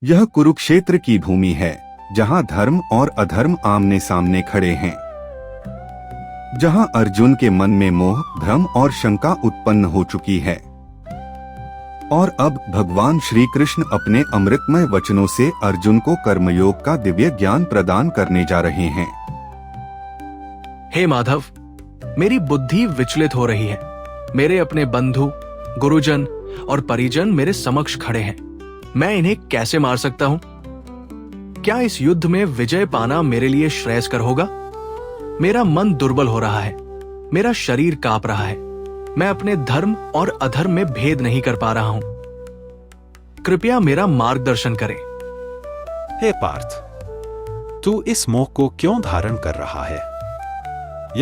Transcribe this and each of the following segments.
यह कुरुक्षेत्र की भूमि है, जहां धर्म और अधर्म आमने सामने खड़े हैं। जहां अर्जुन के मन में मोह, भ्रम और शंका उत्पन्न हो चुकी है। और अब भगवान श्री कृष्ण अपने अमृतमय वचनों से अर्जुन को कर्मयोग का दिव्य ज्ञान प्रदान करने जा रहे हैं। हे माधव, मेरी बुद्धि विचलित हो रही है। मेरे अपने बंधु, गुरुजन और परिजन मेरे समक्ष खड़े हैं। मैं इन्हें कैसे मार सकता हूं? क्या इस युद्ध में विजय पाना मेरे लिए श्रेयस्कर होगा? मेरा मन दुर्बल हो रहा है, मेरा शरीर कांप रहा है। मैं अपने धर्म और अधर्म में भेद नहीं कर पा रहा हूं। कृपया मेरा मार्गदर्शन करें। हे पार्थ, तू इस मोह को क्यों धारण कर रहा है?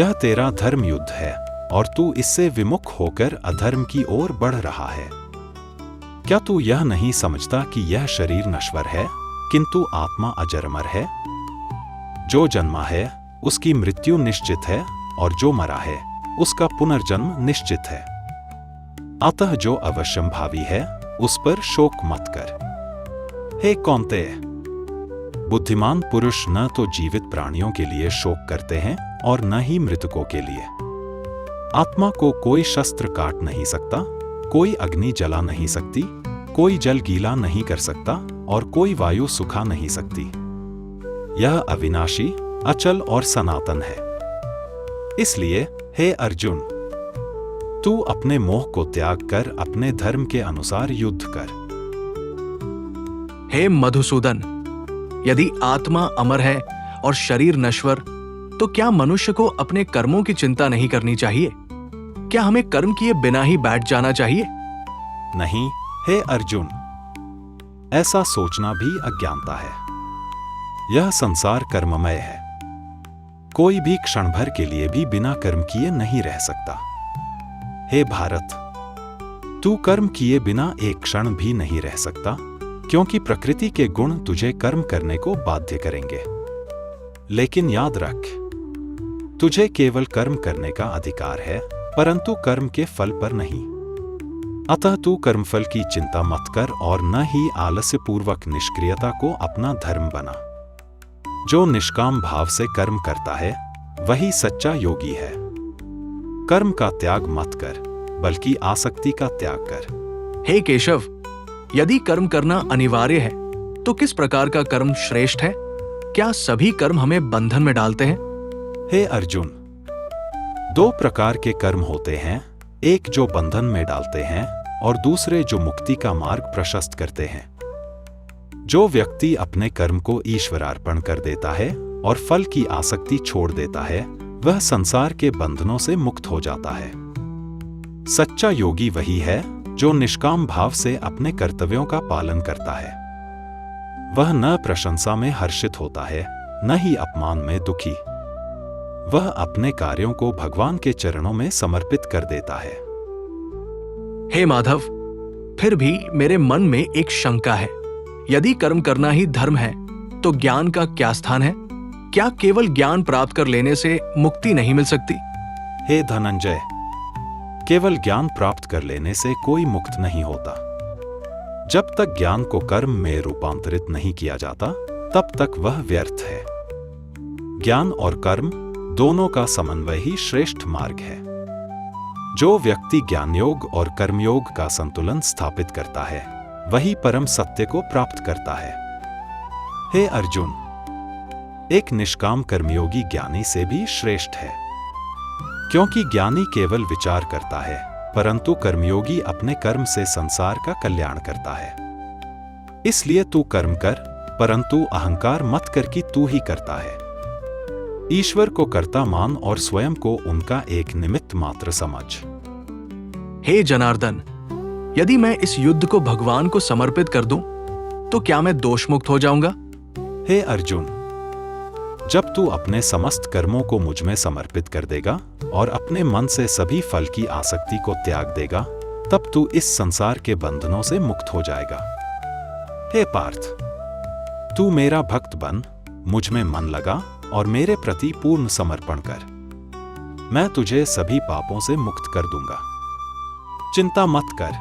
यह तेरा धर्म युद्ध है और तू इससे विमुख होकर अधर्म की ओर बढ़ रहा है। क्या तू यह नहीं समझता कि यह शरीर नश्वर है, किंतु आत्मा अजर-अमर है? जो जन्मा है उसकी मृत्यु निश्चित है और जो मरा है उसका पुनर्जन्म निश्चित है। अतः जो अवश्यंभावी है उस पर शोक मत कर। हे कौन्तेय, बुद्धिमान पुरुष न तो जीवित प्राणियों के लिए शोक करते हैं और न ही मृतकों के लिए। आत्मा को कोई शस्त्र काट नहीं सकता, कोई अग्नि जला नहीं सकती, कोई जल गीला नहीं कर सकता और कोई वायु सुखा नहीं सकती। यह अविनाशी, अचल और सनातन है। इसलिए हे अर्जुन, तू अपने मोह को त्याग कर अपने धर्म के अनुसार युद्ध कर। हे मधुसूदन, यदि आत्मा अमर है और शरीर नश्वर, तो क्या मनुष्य को अपने कर्मों की चिंता नहीं करनी चाहिए? क्या हमें कर्म किए बिना ही बैठ जाना चाहिए? नहीं हे अर्जुन, ऐसा सोचना भी अज्ञानता है। यह संसार कर्ममय है। कोई भी क्षण भर के लिए भी बिना कर्म किए नहीं रह सकता। हे भारत, तू कर्म किए बिना एक क्षण भी नहीं रह सकता, क्योंकि प्रकृति के गुण तुझे कर्म करने को बाध्य करेंगे। लेकिन याद रख, तुझे केवल कर्म करने का अधिकार है, परंतु कर्म के फल पर नहीं। अतः तू कर्मफल की चिंता मत कर और न ही आलस्यपूर्वक निष्क्रियता को अपना धर्म बना। जो निष्काम भाव से कर्म करता है वही सच्चा योगी है। कर्म का त्याग मत कर, बल्कि आसक्ति का त्याग कर। हे केशव, यदि कर्म करना अनिवार्य है तो किस प्रकार का कर्म श्रेष्ठ है? क्या सभी कर्म हमें बंधन में डालते हैं? हे अर्जुन, दो प्रकार के कर्म होते हैं, एक जो बंधन में डालते हैं और दूसरे जो मुक्ति का मार्ग प्रशस्त करते हैं। जो व्यक्ति अपने कर्म को ईश्वरार्पण कर देता है और फल की आसक्ति छोड़ देता है, वह संसार के बंधनों से मुक्त हो जाता है। सच्चा योगी वही है जो निष्काम भाव से अपने कर्तव्यों का पालन करता है। वह न प्रशंसा में हर्षित होता है, न ही अपमान में दुखी। वह अपने कार्यों को भगवान के चरणों में समर्पित कर देता है। हे माधव, फिर भी मेरे मन में एक शंका है। यदि कर्म करना ही धर्म है, तो ज्ञान का क्या स्थान है? क्या केवल ज्ञान प्राप्त कर लेने से मुक्ति नहीं मिल सकती? हे धनंजय, केवल ज्ञान प्राप्त कर लेने से कोई मुक्त नहीं होता। जब तक ज्ञान को कर्म में रूपांतरित नहीं किया जाता, तब तक वह व्यर्थ है। ज्ञान और कर्म दोनों का समन्वय ही श्रेष्ठ मार्ग है। जो व्यक्ति ज्ञानयोग और कर्मयोग का संतुलन स्थापित करता है, वही परम सत्य को प्राप्त करता है। हे अर्जुन, एक निष्काम कर्मयोगी ज्ञानी से भी श्रेष्ठ है, क्योंकि ज्ञानी केवल विचार करता है, परंतु कर्मयोगी अपने कर्म से संसार का कल्याण करता है। इसलिए तू कर्म कर, परंतु अहंकार मत कर कि तू ही करता है। ईश्वर को कर्ता मान और स्वयं को उनका एक निमित्त मात्र समझ। हे जनार्दन, यदि मैं इस युद्ध को भगवान को समर्पित कर दूं, तो क्या मैं दोषमुक्त हो जाऊंगा? हे अर्जुन, जब तू अपने समस्त कर्मों को मुझ में समर्पित कर देगा और अपने मन से सभी फल की आसक्ति को त्याग देगा, तब तू इस संसार के बंधनों से मुक्त हो जाएगा। हे पार्थ, तू मेरा भक्त बन, मुझ में मन लगा और मेरे प्रति पूर्ण समर्पण कर। मैं तुझे सभी पापों से मुक्त कर दूंगा। चिंता मत कर।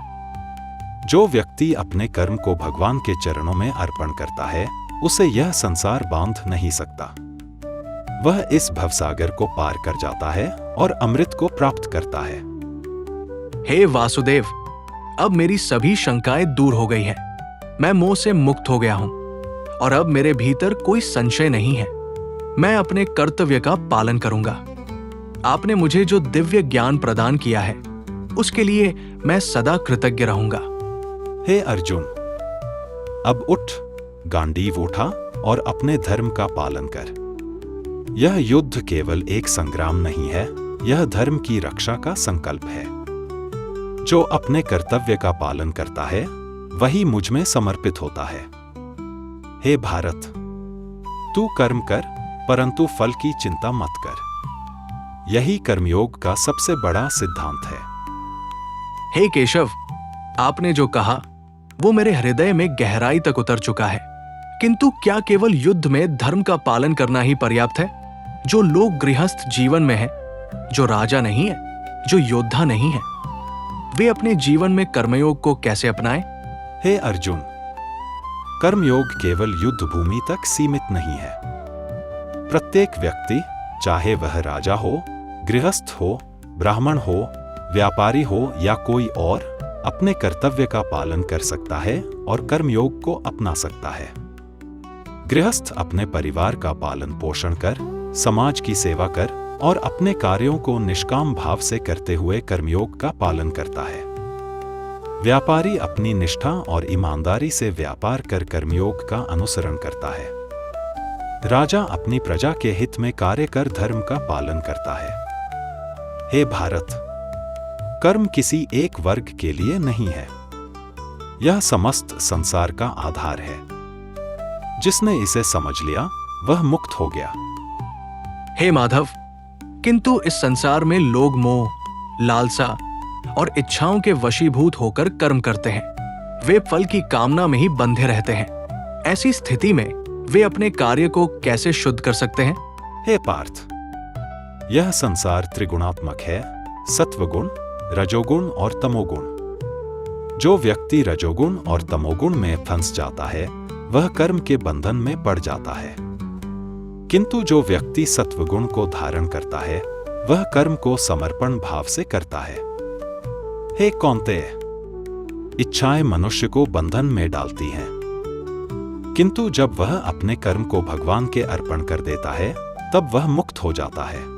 जो व्यक्ति अपने कर्म को भगवान के चरणों में अर्पण करता है, उसे यह संसार बांध नहीं सकता। वह इस भवसागर को पार कर जाता है और अमृत को प्राप्त करता है। हे वासुदेव, अब मेरी सभी शंकाएं दूर हो गई हैं। मैं मोह से मुक्त हो गया हूं और अब मेरे भीतर कोई संशय नहीं है। मैं अपने कर्तव्य का पालन करूंगा। आपने मुझे जो दिव्य ज्ञान प्रदान किया है, उसके लिए मैं सदा कृतज्ञ रहूंगा। हे अर्जुन, अब उठ, गांडीव उठा और अपने धर्म का पालन कर। यह युद्ध केवल एक संग्राम नहीं है, यह धर्म की रक्षा का संकल्प है। जो अपने कर्तव्य का पालन करता है, वही मुझ में समर्पित होता है। हे भारत, तू कर्म कर, परंतु फल की चिंता मत कर। यही कर्मयोग का सबसे बड़ा सिद्धांत है। हे केशव, आपने जो कहा वो मेरे हृदय में गहराई तक उतर चुका है। किंतु क्या केवल युद्ध में धर्म का पालन करना ही पर्याप्त है? जो लोग गृहस्थ जीवन में हैं, जो राजा नहीं है, जो योद्धा नहीं है, वे अपने जीवन में कर्मयोग को कैसे अपनाएं? हे अर्जुन, कर्मयोग केवल युद्ध भूमि तक सीमित नहीं है। प्रत्येक व्यक्ति, चाहे वह राजा हो, गृहस्थ हो, ब्राह्मण हो, व्यापारी हो या कोई और, अपने कर्तव्य का पालन कर सकता है और कर्मयोग को अपना सकता है। गृहस्थ अपने परिवार का पालन पोषण कर, समाज की सेवा कर और अपने कार्यों को निष्काम भाव से करते हुए कर्मयोग का पालन करता है। व्यापारी अपनी निष्ठा और ईमानदारी से व्यापार कर कर्मयोग का अनुसरण करता है। राजा अपनी प्रजा के हित में कार्य कर धर्म का पालन करता है। हे भारत, कर्म किसी एक वर्ग के लिए नहीं है, यह समस्त संसार का आधार है। जिसने इसे समझ लिया वह मुक्त हो गया। हे माधव, किंतु इस संसार में लोग मोह, लालसा और इच्छाओं के वशीभूत होकर कर्म करते हैं। वे फल की कामना में ही बंधे रहते हैं। ऐसी स्थिति में वे अपने कार्य को कैसे शुद्ध कर सकते हैं? हे पार्थ, यह संसार त्रिगुणात्मक है, सत्वगुण, रजोगुण और तमोगुण। जो व्यक्ति रजोगुण और तमोगुण में फंस जाता है, वह कर्म के बंधन में पड़ जाता है। किंतु जो व्यक्ति सत्वगुण को धारण करता है, वह कर्म को समर्पण भाव से करता है। हे कौन्तेय, इच्छाएं मनुष्य को बंधन में डालती हैं, किंतु जब वह अपने कर्म को भगवान के अर्पण कर देता है, तब वह मुक्त हो जाता है।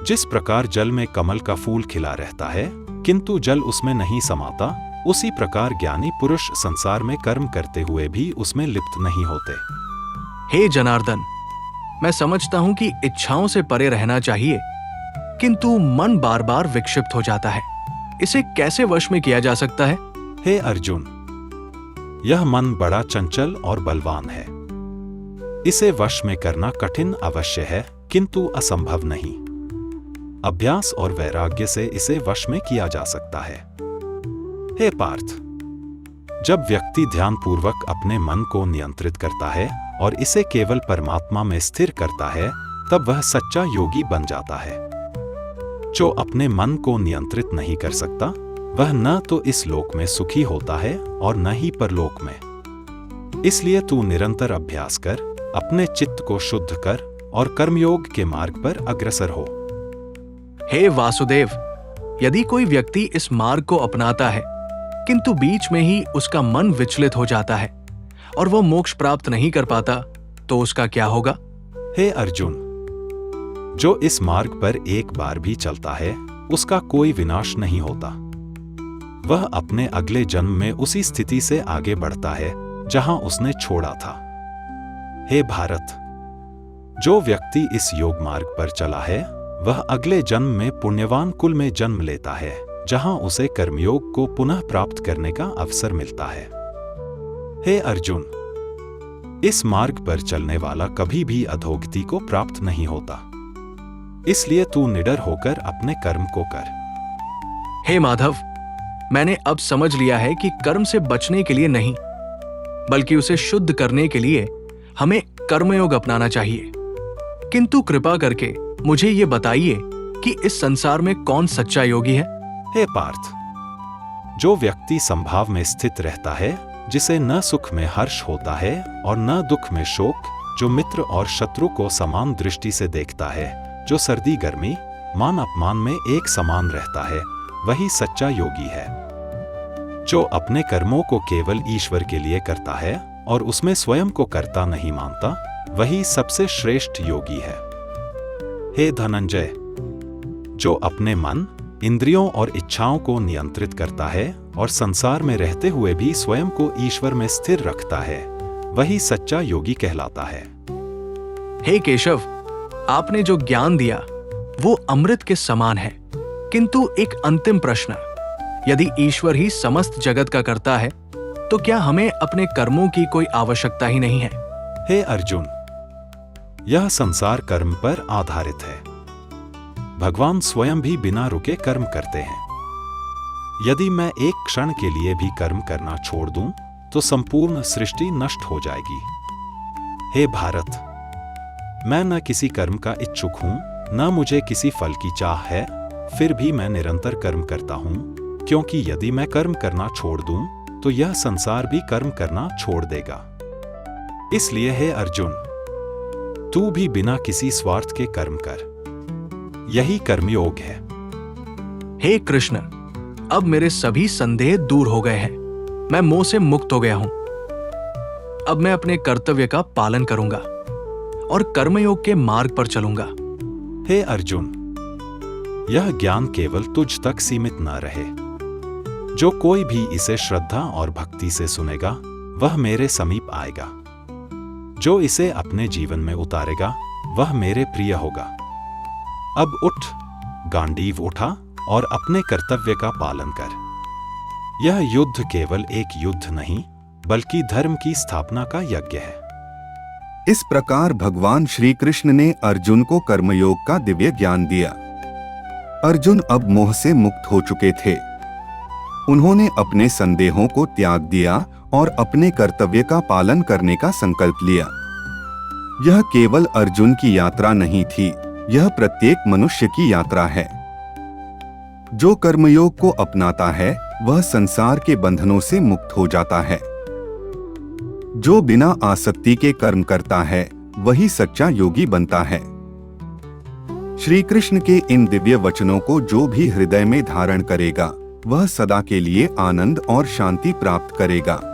जिस प्रकार जल में कमल का फूल खिला रहता है, किंतु जल उसमें नहीं समाता, उसी प्रकार ज्ञानी पुरुष संसार में कर्म करते हुए भी उसमें लिप्त नहीं होते। हे जनार्दन, मैं समझता हूं कि इच्छाओं से परे रहना चाहिए, किंतु मन बार बार विक्षिप्त हो जाता है। इसे कैसे वश में किया जा सकता है? हे अर्जुन, यह मन बड़ा चंचल और बलवान है। इसे वश में करना कठिन अवश्य है, किंतु असंभव नहीं। अभ्यास और वैराग्य से इसे वश में किया जा सकता है। हे पार्थ, जब व्यक्ति ध्यानपूर्वक अपने मन को नियंत्रित करता है और इसे केवल परमात्मा में स्थिर करता है, तब वह सच्चा योगी बन जाता है। जो अपने मन को नियंत्रित नहीं कर सकता, वह न तो इस लोक में सुखी होता है और न ही परलोक में। इसलिए तू निरंतर अभ्यास कर, अपने चित्त को शुद्ध कर और कर्मयोग के मार्ग पर अग्रसर हो। हे वासुदेव, यदि कोई व्यक्ति इस मार्ग को अपनाता है, किंतु बीच में ही उसका मन विचलित हो जाता है और वह मोक्ष प्राप्त नहीं कर पाता, तो उसका क्या होगा? हे अर्जुन, जो इस मार्ग पर एक बार भी चलता है, उसका कोई विनाश नहीं होता। वह अपने अगले जन्म में उसी स्थिति से आगे बढ़ता है जहां उसने छोड़ा था। हे भारत, जो व्यक्ति इस योग मार्ग पर चला है, वह अगले जन्म में पुण्यवान कुल में जन्म लेता है, जहां उसे कर्मयोग को पुनः प्राप्त करने का अवसर मिलता है। हे अर्जुन, इस मार्ग पर चलने वाला कभी भी अधोगति को प्राप्त नहीं होता। इसलिए तू निडर होकर अपने कर्म को कर। हे माधव, मैंने अब समझ लिया है कि कर्म से बचने के लिए नहीं, बल्कि उसे शुद्ध करने के लिए हमें कर्मयोग अपनाना चाहिए। किंतु कृपा करके मुझे ये बताइए कि इस संसार में कौन सच्चा योगी है? हे पार्थ, जो व्यक्ति संभाव में स्थित रहता है, जिसे न सुख में हर्ष होता है और न दुख में शोक, जो मित्र और शत्रु को समान दृष्टि से देखता है, जो सर्दी गर्मी मान अपमान में एक समान रहता है, वही सच्चा योगी है। जो अपने कर्मों को केवल ईश्वर के लिए करता है और उसमें स्वयं को कर्ता नहीं मानता, वही सबसे श्रेष्ठ योगी है। हे धनंजय, जो अपने मन, इंद्रियों और इच्छाओं को नियंत्रित करता है और संसार में रहते हुए भी स्वयं को ईश्वर में स्थिर रखता है, वही सच्चा योगी कहलाता है। हे केशव, आपने जो ज्ञान दिया वो अमृत के समान है, किंतु एक अंतिम प्रश्न, यदि ईश्वर ही समस्त जगत का करता है तो क्या हमें अपने कर्मों की कोई आवश्यकता ही नहीं है? हे अर्जुन, यह संसार कर्म पर आधारित है। भगवान स्वयं भी बिना रुके कर्म करते हैं। यदि मैं एक क्षण के लिए भी कर्म करना छोड़ दूं, तो संपूर्ण सृष्टि नष्ट हो जाएगी। हे भारत, मैं न किसी कर्म का इच्छुक हूं, न मुझे किसी फल की चाह है, फिर भी मैं निरंतर कर्म करता हूं, क्योंकि यदि मैं कर्म करना छोड़ दूं, तो यह संसार भी कर्म करना छोड़ देगा। इसलिए हे अर्जुन, तू भी बिना किसी स्वार्थ के कर्म कर, यही कर्मयोग है। हे कृष्ण, अब मेरे सभी संदेह दूर हो गए हैं, मैं मोह से मुक्त हो गया हूं। अब मैं अपने कर्तव्य का पालन करूंगा और कर्मयोग के मार्ग पर चलूंगा। हे अर्जुन, यह ज्ञान केवल तुझ तक सीमित न रहे। जो कोई भी इसे श्रद्धा और भक्ति से सुनेगा, वह मेरे समीप आएगा। जो इसे अपने जीवन में उतारेगा, वह मेरे प्रिय होगा। अब उठ, गांडीव उठा और अपने कर्तव्य का पालन कर। यह युद्ध केवल एक युद्ध नहीं, बल्कि धर्म की स्थापना का यज्ञ है। इस प्रकार भगवान श्री कृष्ण ने अर्जुन को कर्मयोग का दिव्य ज्ञान दिया। अर्जुन अब मोह से मुक्त हो चुके थे। उन्होंने अपने संदेहों को त्याग दिया और अपने कर्तव्य का पालन करने का संकल्प लिया। यह केवल अर्जुन की यात्रा नहीं थी, यह प्रत्येक मनुष्य की यात्रा है। जो कर्मयोग को अपनाता है, वह संसार के बंधनों से मुक्त हो जाता है। जो बिना आसक्ति के कर्म करता है, वही सच्चा योगी बनता है। श्री कृष्ण के इन दिव्य वचनों को जो भी हृदय में धारण करेगा, वह सदा के लिए आनंद और शांति प्राप्त करेगा।